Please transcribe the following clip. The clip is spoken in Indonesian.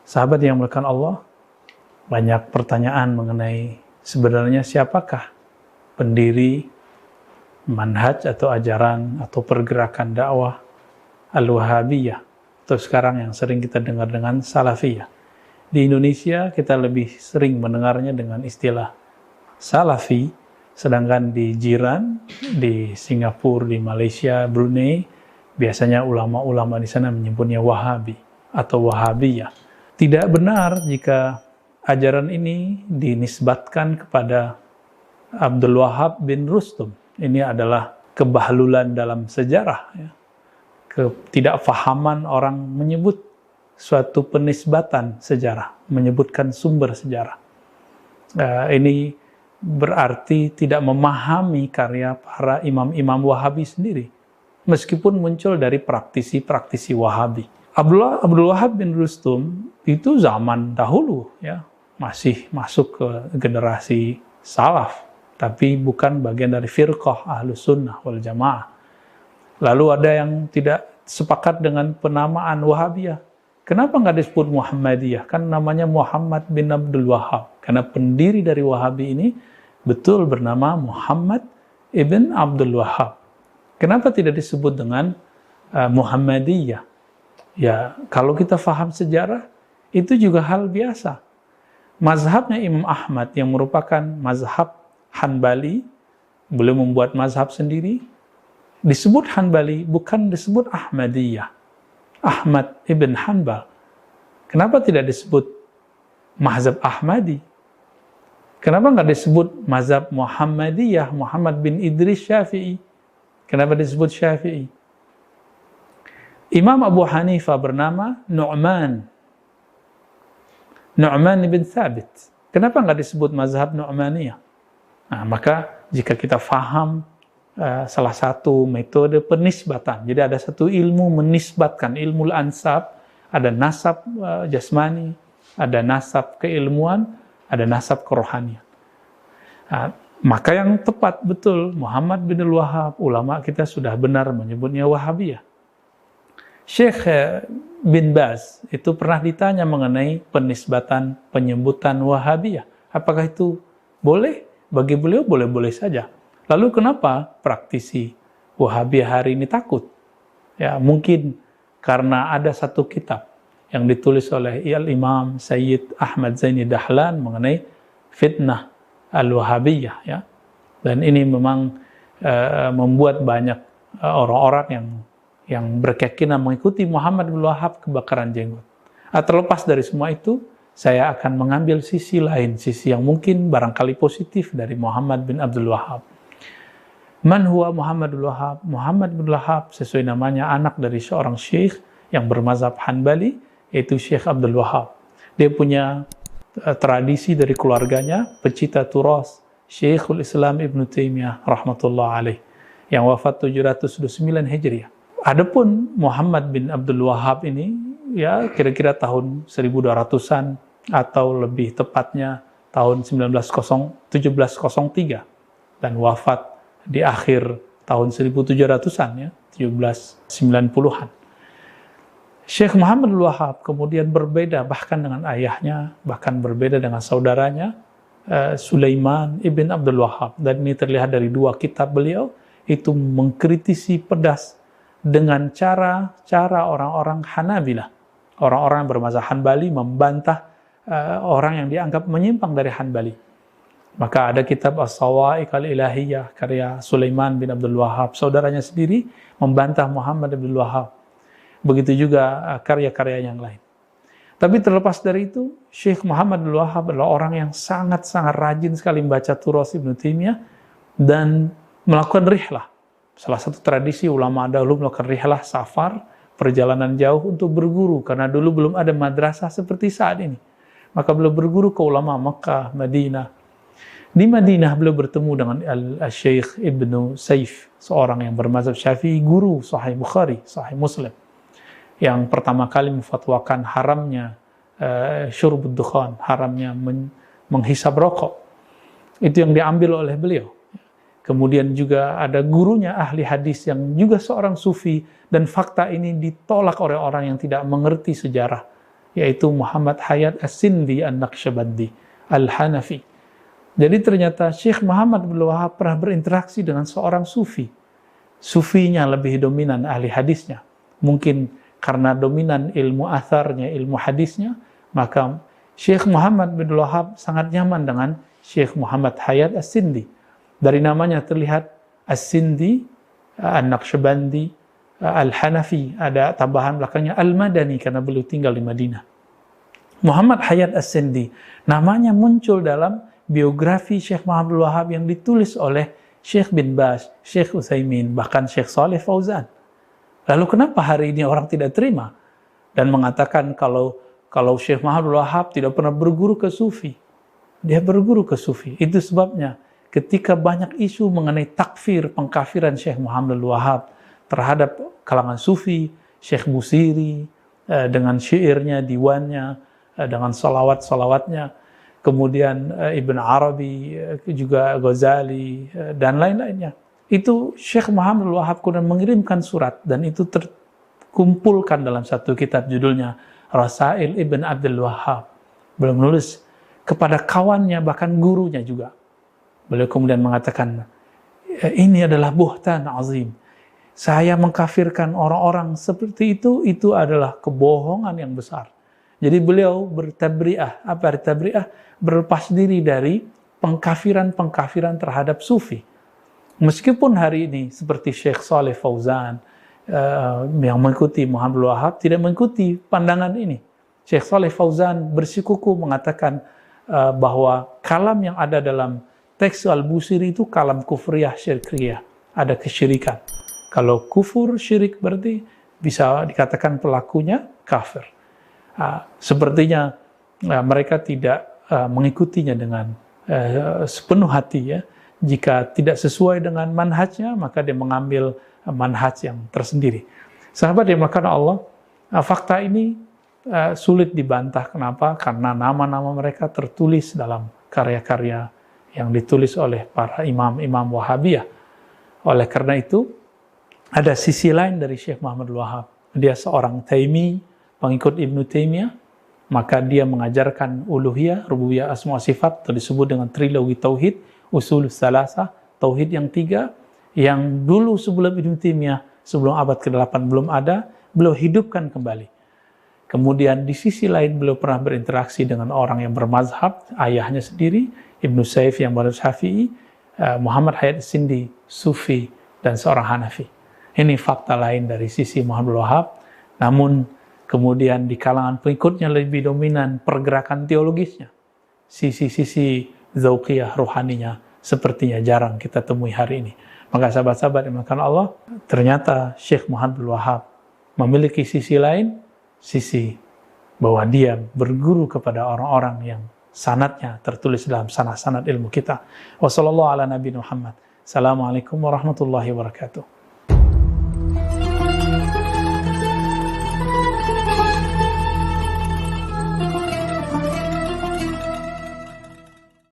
Sahabat yang dimuliakan Allah, banyak pertanyaan mengenai sebenarnya siapakah pendiri manhaj atau ajaran atau pergerakan dakwah Al-Wahabiyah atau sekarang yang sering kita dengar dengan Salafiyah. Di Indonesia kita lebih sering mendengarnya dengan istilah Salafi, sedangkan di jiran, di Singapura, di Malaysia, Brunei, biasanya ulama-ulama di sana menyebutnya Wahabi atau Wahabiyah. Tidak benar jika ajaran ini dinisbatkan kepada Abdul Wahab bin Rustum. Ini adalah kebahlulan dalam sejarah, ya. Ketidakfahaman orang menyebut suatu penisbatan sejarah, menyebutkan sumber sejarah. Ini berarti tidak memahami karya para imam-imam Wahabi sendiri, meskipun muncul dari praktisi-praktisi Wahabi. Abdul Wahab bin Rustum itu zaman dahulu, ya, masih masuk ke generasi salaf, tapi bukan bagian dari firqah Ahlus Sunnah wal Jamaah. Lalu ada yang tidak sepakat dengan penamaan Wahabiyah. Kenapa nggak disebut Muhammadiyah? Kan namanya Muhammad bin Abdul Wahab. Karena pendiri dari Wahabi ini betul bernama Muhammad ibn Abdul Wahab. Kenapa tidak disebut dengan Muhammadiyah? Ya, kalau kita faham sejarah, itu juga hal biasa. Mazhabnya Imam Ahmad yang merupakan mazhab Hanbali, beliau membuat mazhab sendiri, disebut Hanbali, bukan disebut Ahmadiyah. Ahmad ibn Hanbal. Kenapa tidak disebut mazhab Ahmadi? Kenapa nggak disebut mazhab Muhammadiyah, Muhammad bin Idris Syafi'i? Kenapa disebut Syafi'i? Imam Abu Hanifah bernama Nu'man ibn Thabit. Kenapa nggak disebut mazhab Nu'maniyah? Nah, maka jika kita faham salah satu metode penisbatan, jadi ada satu ilmu menisbatkan, ilmu ansab, ada nasab jasmani, ada nasab keilmuan, ada nasab kerohanian. Nah, maka yang tepat betul Muhammad bin Wahab, ulama kita sudah benar menyebutnya Wahabiyah. Syekh bin Baz itu pernah ditanya mengenai penisbatan penyebutan Wahabiyah. Apakah itu boleh? Bagi beliau boleh-boleh saja. Lalu kenapa praktisi Wahabiyah hari ini takut? Ya, mungkin karena ada satu kitab yang ditulis oleh Imam Sayyid Ahmad Zaini Dahlan mengenai fitnah Al-Wahabiyah, ya. Dan ini memang membuat banyak orang-orang yang berkeyakinan mengikuti Muhammad bin Wahab kebakaran jenggot. Terlepas dari semua itu, saya akan mengambil sisi lain, sisi yang mungkin barangkali positif dari Muhammad bin Abdul Wahab. Man huwa Muhammad bin Wahab? Muhammad bin Wahab sesuai namanya anak dari seorang syekh yang bermazhab Hanbali, yaitu Syekh Abdul Wahab. Dia punya tradisi dari keluarganya, pecinta turas Syekhul Islam Ibn Taimiyah rahmatullah alaih, yang wafat 729 Hijriah. Adapun Muhammad bin Abdul Wahab ini, ya kira-kira tahun 1200-an atau lebih tepatnya tahun 1703 dan wafat di akhir tahun 1700-an, ya, 1790-an. Syekh Muhammad bin Wahab kemudian berbeda bahkan dengan ayahnya, bahkan berbeda dengan saudaranya Sulaiman ibn Abdul Wahab, dan ini terlihat dari dua kitab beliau, itu mengkritisi pedas dengan cara orang-orang Hanabilah, orang-orang yang bermazhab Hanbali membantah orang yang dianggap menyimpang dari Hanbali. Maka ada kitab As-Sawa'iq Al-Ilahiyah karya Sulaiman bin Abdul Wahab, saudaranya sendiri membantah Muhammad bin Wahab. Begitu juga karya-karya yang lain. Tapi terlepas dari itu, Syekh Muhammad bin Wahab adalah orang yang sangat-sangat rajin sekali membaca turas Ibnu Taimiyah dan melakukan rihlah. Salah satu tradisi ulama dahulu melakukan rihlah, safar, perjalanan jauh untuk berguru, karena dulu belum ada madrasah seperti saat ini. Maka beliau berguru ke ulama Makkah, Madinah. Di Madinah beliau bertemu dengan Al-Syekh Ibnu Saif, seorang yang bermazhab Syafi'i, guru Sahih Bukhari, Sahih Muslim, yang pertama kali memfatwakan haramnya syurbud dukhan, haramnya menghisap rokok. Itu yang diambil oleh beliau. Kemudian juga ada gurunya ahli hadis yang juga seorang sufi, dan fakta ini ditolak oleh orang yang tidak mengerti sejarah, yaitu Muhammad Hayat As-Sindi An-Naqsyabandi Al-Hanafi. Jadi ternyata Syekh Muhammad bin Wahab pernah berinteraksi dengan seorang sufi. Sufinya lebih dominan ahli hadisnya. Mungkin karena dominan ilmu atharnya, ilmu hadisnya, maka Syekh Muhammad bin Wahab sangat nyaman dengan Syekh Muhammad Hayat As-Sindi. Dari namanya terlihat As-Sindi, An-Naqsyabandi, Al-Hanafi, ada tambahan belakangnya Al-Madani karena beliau tinggal di Madinah. Muhammad Hayat As-Sindi, namanya muncul dalam biografi Syekh Muhammad bin Wahab yang ditulis oleh Syekh bin Baz, Syekh Utsaimin, bahkan Syekh Shalih Fauzan. Lalu kenapa hari ini orang tidak terima dan mengatakan kalau Syekh Muhammad bin Wahab tidak pernah berguru ke sufi? Dia berguru ke sufi. Itu sebabnya ketika banyak isu mengenai takfir, pengkafiran Syekh Muhammad bin Wahab terhadap kalangan sufi, Syekh Busiri dengan syairnya, diwannya, dengan salawat-salawatnya, kemudian Ibn Arabi, juga Ghazali, dan lain-lainnya. Itu Syekh Muhammad bin Wahab kemudian mengirimkan surat, dan itu terkumpulkan dalam satu kitab judulnya Rasail Ibn Abdul Wahhab. Beliau menulis kepada kawannya, bahkan gurunya juga. Beliau kemudian mengatakan, ini adalah buhtan azim. Saya mengkafirkan orang-orang seperti itu adalah kebohongan yang besar. Jadi beliau bertabri'ah. Apa tabri'ah? Berlepas diri dari pengkafiran-pengkafiran terhadap sufi. Meskipun hari ini seperti Syekh Shalih Fauzan yang mengikuti Muhammad bin Wahab tidak mengikuti pandangan ini. Syekh Shalih Fauzan bersikukuh mengatakan bahwa kalam yang ada dalam teks Al-Busiri itu kalam kufriyah syirkiyah. Ada kesyirikan. Kalau kufur syirik berarti bisa dikatakan pelakunya kafir. Sepertinya mereka tidak mengikutinya dengan sepenuh hati ya. Jika tidak sesuai dengan manhajnya, maka dia mengambil manhaj yang tersendiri. Sahabat yang dimuliakan Allah, fakta ini sulit dibantah. Kenapa? Karena nama-nama mereka tertulis dalam karya-karya yang ditulis oleh para imam-imam Wahabiyah. Oleh karena itu, ada sisi lain dari Syekh Muhammad bin Wahab. Dia seorang Taimi, pengikut Ibnu Taimiyah, maka dia mengajarkan uluhiyah, rububiyah, asma wa sifat, atau disebut dengan trilogi tauhid, usul salasah, tauhid yang 3, yang dulu sebelum Ibnu Taimiyah, sebelum abad ke-8 belum ada, beliau hidupkan kembali. Kemudian di sisi lain beliau pernah berinteraksi dengan orang yang bermazhab, ayahnya sendiri, Ibnu Saif yang bermazhab Syafi'i, Muhammad Hayat As-Sindi, Sufi, dan seorang Hanafi. Ini fakta lain dari sisi Muhammad bin Wahab. Namun kemudian di kalangan pengikutnya lebih dominan pergerakan teologisnya. Sisi-sisi zauqiyah, rohaninya sepertinya jarang kita temui hari ini. Maka sahabat-sahabat yang dimuliakan Allah, ternyata Syekh Muhammad bin Wahab memiliki sisi lain, sisi bahwa dia berguru kepada orang-orang yang sanadnya tertulis dalam sanad-sanad ilmu kita. Wassallallahu ala nabiyina Muhammad. Assalamualaikum warahmatullahi wabarakatuh.